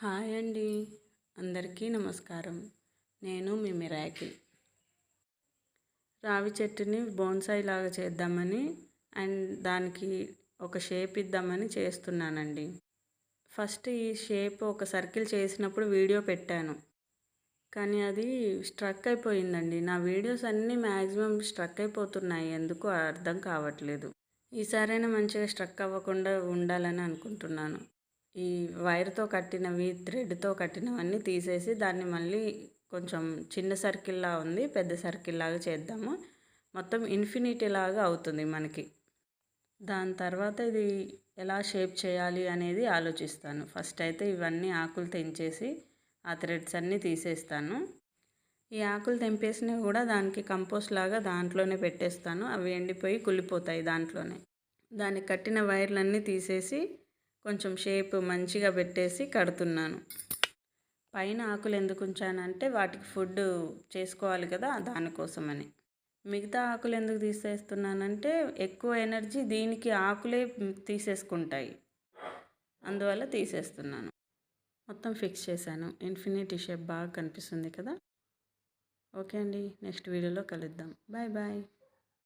Hi అండి, అందరికీ నమస్కారం. నేను మీ మిరాకిల్. రావి చెట్టుని బోన్సాయి లాగా చేద్దామని అండ్ దానికి ఒక షేప్ ఇద్దామని చేస్తున్నానండి. ఫస్ట్ ఈ షేప్ ఒక సర్కిల్ చేసినప్పుడు వీడియో పెట్టాను, కానీ అది స్ట్రక్ అయిపోయిందండి. నా వీడియోస్ అన్నీ మ్యాక్సిమం స్ట్రక్ అయిపోతున్నాయి, ఎందుకో అర్థం కావట్లేదు. ఈసారైనా మంచిగా స్ట్రక్ అవ్వకుండా ఉండాలని అనుకుంటున్నాను. ఈ వైర్తో కట్టినవి, థ్రెడ్తో కట్టినవన్నీ తీసేసి దాన్ని మళ్ళీ కొంచెం చిన్న సర్కిల్లా ఉంది, పెద్ద సర్కిల్ లాగా చేద్దాము. మొత్తం ఇన్ఫినిటీ లాగా అవుతుంది మనకి. దాని తర్వాత ఇది ఎలా షేప్ చేయాలి అనేది ఆలోచిస్తాను. ఫస్ట్ అయితే ఇవన్నీ ఆకులు తెంచేసి ఆ థ్రెడ్స్ అన్నీ తీసేస్తాను. ఈ ఆకులు తెంపేసినవి కూడా దానికి కంపోస్ట్ లాగా దాంట్లోనే పెట్టేస్తాను. అవి ఎండిపోయి కుళ్ళిపోతాయి దాంట్లోనే. దానికి కట్టిన వైర్లన్నీ తీసేసి కొంచెం షేప్ మంచిగా పెట్టేసి కడుతున్నాను. పైన ఆకులు ఎందుకు ఉంచానంటే వాటికి ఫుడ్ చేసుకోవాలి కదా, దానికోసమని. మిగతా ఆకులు ఎందుకు తీసేస్తున్నానంటే ఎక్కువ ఎనర్జీ దీనికి ఆకులే తీసేసుకుంటాయి, అందువల్ల తీసేస్తున్నాను. మొత్తం ఫిక్స్ చేశాను. ఇన్ఫినిటీ షేప్ బాగా కనిపిస్తుంది కదా. ఓకే అండి, నెక్స్ట్ వీడియోలో కలుద్దాం. Bye bye.